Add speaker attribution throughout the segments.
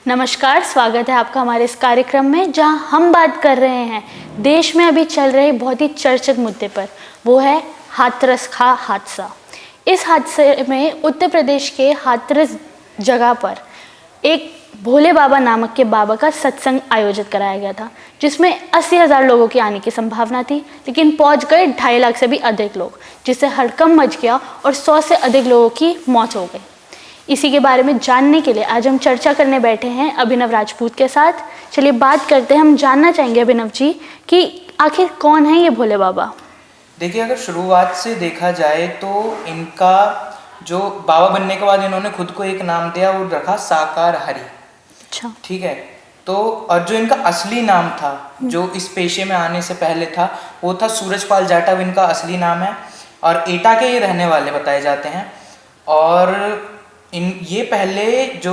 Speaker 1: नमस्कार, स्वागत है आपका हमारे इस कार्यक्रम में, जहां हम बात कर रहे हैं देश में अभी चल रहे बहुत ही चर्चित मुद्दे पर। वो है हाथरस का हादसा। इस हादसे में उत्तर प्रदेश के हाथरस जगह पर एक भोले बाबा नामक के बाबा का सत्संग आयोजित कराया गया था, जिसमें 80,000 लोगों की आने की संभावना थी, लेकिन पहुंच गए 2.5 लाख से भी अधिक लोग, जिससे हड़कंप मच गया और 100 से अधिक लोगों की मौत हो गई। इसी के बारे में जानने के लिए आज हम चर्चा करने बैठे हैं अभिनव राजपूत के साथ। चलिए बात करते हैं। हम जानना चाहेंगे अभिनव जी कि आखिर कौन है ये भोले बाबा।
Speaker 2: देखिए, अगर शुरुआत से देखा जाए तो इनका जो बाबा बनने के बाद इन्होंने खुद को एक नाम दिया, वो रखा साकार हरि।
Speaker 1: अच्छा,
Speaker 2: ठीक है। तो और जो इनका असली नाम था, जो इस पेशे में आने से पहले था, वो था सूरजपाल जाटव। इनका असली नाम है और एटा के ये रहने वाले बताए जाते हैं। और ये पहले जो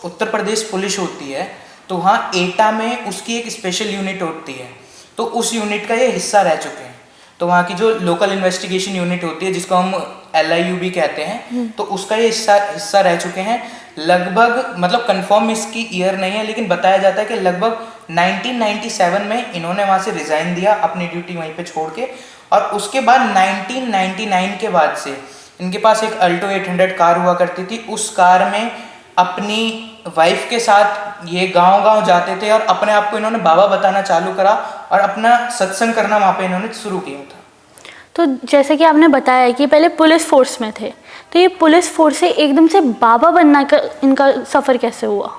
Speaker 2: उत्तर प्रदेश पुलिस होती है, तो वहाँ एटा में उसकी एक स्पेशल यूनिट होती है, तो उस यूनिट का ये हिस्सा रह चुके हैं। तो वहाँ की जो लोकल इन्वेस्टिगेशन यूनिट होती है, जिसको हम LIU भी कहते हैं, तो उसका ये हिस्सा रह चुके हैं। लगभग, मतलब कंफर्म इसकी ईयर नहीं है, लेकिन बताया जाता है कि लगभग 1997 में इन्होंने वहाँ से रिजाइन दिया, अपनी ड्यूटी वहीं पे छोड़ के। और उसके बाद 1999 के बाद से इनके पास एक अल्टो 800 कार हुआ करती थी। उस कार में अपनी वाइफ के साथ ये गांव-गांव जाते थे और अपने आप को इन्होंने बाबा बताना चालू करा और अपना सत्संग करना वहाँ पे इन्होंने शुरू किया था।
Speaker 1: तो जैसे कि आपने बताया कि पहले पुलिस फोर्स में थे, तो ये पुलिस फोर्स से एकदम से बाबा बनना का इनका सफ़र कैसे हुआ?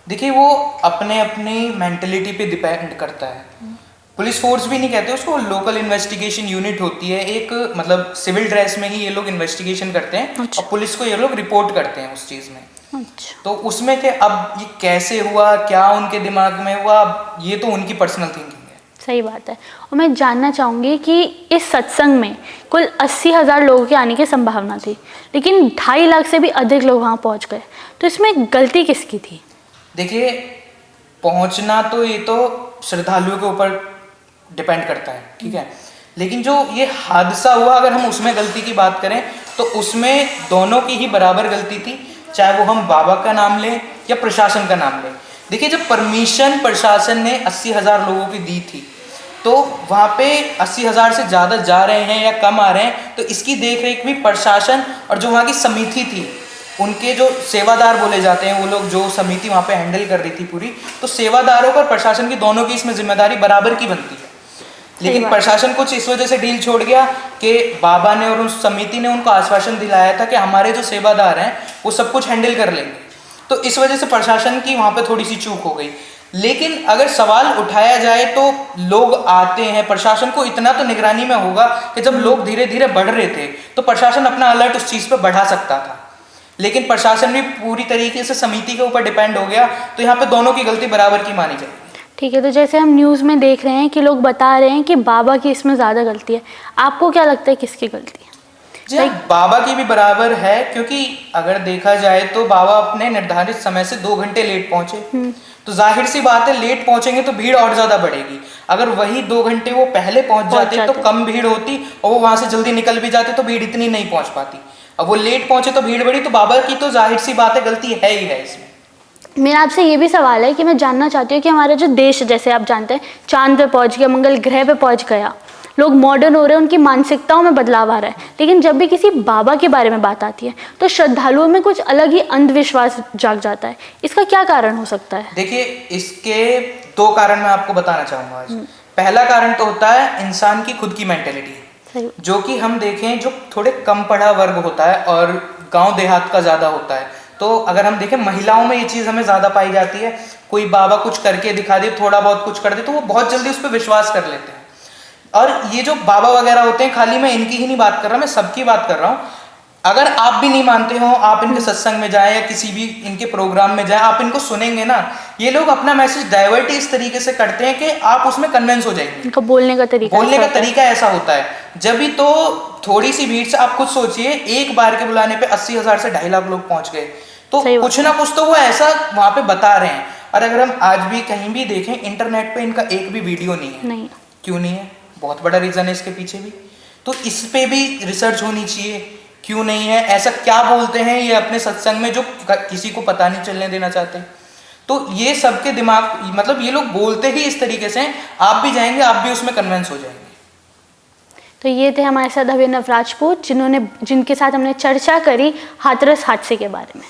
Speaker 2: देखिए, वो अपने अपनी मेंटलिटी पे डिपेंड करता है। पुलिस फोर्स भी नहीं कहते उसको, लोकल इन्वेस्टिगेशन यूनिट होती है एक, मतलब सिविल ड्रेस में ही ये लोग इन्वेस्टिगेशन करते हैं।
Speaker 1: अच्छा।
Speaker 2: और पुलिस को ये लोग रिपोर्ट करते हैं उस चीज़ में।
Speaker 1: अच्छा,
Speaker 2: तो उसमें थे। अब ये कैसे हुआ, क्या उनके दिमाग में हुआ, ये तो उनकी पर्सनल थिंकिंग है।
Speaker 1: सही बात है। और मैं जानना चाहूँगी कि इस सत्संग में कुल 80,000 लोगों के आने की संभावना थी, लेकिन 2.5 लाख से भी अधिक लोग वहाँ पहुँच गए, तो इसमें गलती किसकी थी?
Speaker 2: देखिए, पहुंचना तो ये तो श्रद्धालुओं के ऊपर डिपेंड करता है, ठीक है। लेकिन जो ये हादसा हुआ, अगर हम उसमें गलती की बात करें तो उसमें दोनों की ही बराबर गलती थी, चाहे वो हम बाबा का नाम लें या प्रशासन का नाम लें। देखिए, जब परमिशन प्रशासन ने 80,000 लोगों की दी थी, तो वहाँ पे 80,000 से ज़्यादा जा रहे हैं या कम आ रहे हैं, तो इसकी देख रेख भी प्रशासन और जो वहाँ की समिति थी, उनके जो सेवादार बोले जाते हैं, वो लोग जो समिति वहाँ पे हैंडल कर रही थी पूरी, तो सेवादारों और प्रशासन की दोनों की इसमें जिम्मेदारी बराबर की बनती है। लेकिन प्रशासन कुछ इस वजह से डील छोड़ गया कि बाबा ने और उस समिति ने उनको आश्वासन दिलाया था कि हमारे जो सेवादार हैं वो सब कुछ हैंडल कर लेंगे, तो इस वजह से प्रशासन की वहाँ पे थोड़ी सी चूक हो गई। लेकिन अगर सवाल उठाया जाए तो लोग आते हैं, प्रशासन को इतना तो निगरानी में होगा कि जब लोग धीरे धीरे बढ़ रहे थे तो प्रशासन अपना अलर्ट उस चीज़ पर बढ़ा सकता था, लेकिन प्रशासन भी पूरी तरीके से समिति के ऊपर डिपेंड हो गया। तो यहाँ पे दोनों की गलती बराबर की मानी जाए।
Speaker 1: ठीक है, तो जैसे हम न्यूज़ में देख रहे हैं कि लोग बता रहे हैं कि बाबा की इसमें ज़्यादा गलती है, आपको क्या लगता है किसकी गलती है?
Speaker 2: जी हाँ, बाबा की भी बराबर है, क्योंकि अगर देखा जाए तो बाबा अपने निर्धारित समय से 2 घंटे लेट पहुंचे, तो जाहिर सी बात है लेट पहुंचेंगे तो भीड़ और ज़्यादा बढ़ेगी। अगर वही 2 घंटे वो पहले पहुंच जाते तो कम भीड़ होती और वो वहाँ से जल्दी निकल भी जाते तो भीड़ इतनी नहीं पहुँच पाती। अब वो लेट पहुंचे तो भीड़ बढ़ी, तो बाबा की तो जाहिर सी बात है गलती है ही है इसमें।
Speaker 1: मेरा आपसे ये भी सवाल है कि मैं जानना चाहती हूँ कि हमारा जो देश, जैसे आप जानते हैं, चांद पे पहुँच गया, मंगल ग्रह पे पहुँच गया, लोग मॉडर्न हो रहे हैं, उनकी मानसिकताओं में बदलाव आ रहा है, लेकिन जब भी किसी बाबा के बारे में बात आती है तो श्रद्धालुओं में कुछ अलग ही अंधविश्वास जाग जाता है। इसका क्या कारण हो सकता है?
Speaker 2: देखिए, इसके 2 कारण मैं आपको बताना चाहूँगा आज। पहला कारण तो होता है इंसान की खुद की मेंटेलिटी, जो कि हम देखें जो थोड़े कम पढ़ा वर्ग होता है और गांव देहात का ज़्यादा होता है, तो अगर हम देखें महिलाओं में ये चीज़ हमें ज़्यादा पाई जाती है। कोई बाबा कुछ करके दिखा दे, थोड़ा बहुत कुछ कर दे, तो वो बहुत जल्दी उस पर विश्वास कर लेते हैं। और ये जो बाबा वगैरह होते हैं, खाली मैं इनकी ही नहीं बात कर रहा, मैं सबकी बात कर रहा हूँ। अगर आप भी नहीं मानते हो, आप इनके सत्संग में जाएं या किसी भी इनके प्रोग्राम में जाएं, आप इनको सुनेंगे ना, ये लोग अपना मैसेज डाइवर्ट इस तरीके से करते हैं कि आप उसमें कन्विंस हो जाएंगे।
Speaker 1: इनका बोलने का तरीका
Speaker 2: ऐसा होता है। जब भी तो थोड़ी सी भीड़ से, आप खुद सोचिए, एक बार के बुलाने पे 80,000 से 2.5 लाख लोग पहुंच गए, तो कुछ ना कुछ तो वो ऐसा वहां पे बता रहे हैं। और अगर हम आज भी कहीं भी देखें, इंटरनेट पे इनका एक भी वीडियो नहीं है।
Speaker 1: नहीं।
Speaker 2: क्यों नहीं है? बहुत बड़ा रीजन है इसके पीछे भी, तो इस पे भी रिसर्च होनी चाहिए। क्यों नहीं है? ऐसा क्या बोलते हैं ये अपने सत्संग में जो किसी को पता नहीं चलने देना चाहते? तो ये सबके दिमाग, मतलब ये लोग बोलते ही इस तरीके से हैं, आप भी जाएंगे, आप भी उसमें कन्विंस हो जाएंगे।
Speaker 1: तो ये थे हमारे साथ अभिनव राजपूत, जिनके साथ हमने चर्चा करी हाथरस हादसे के बारे में।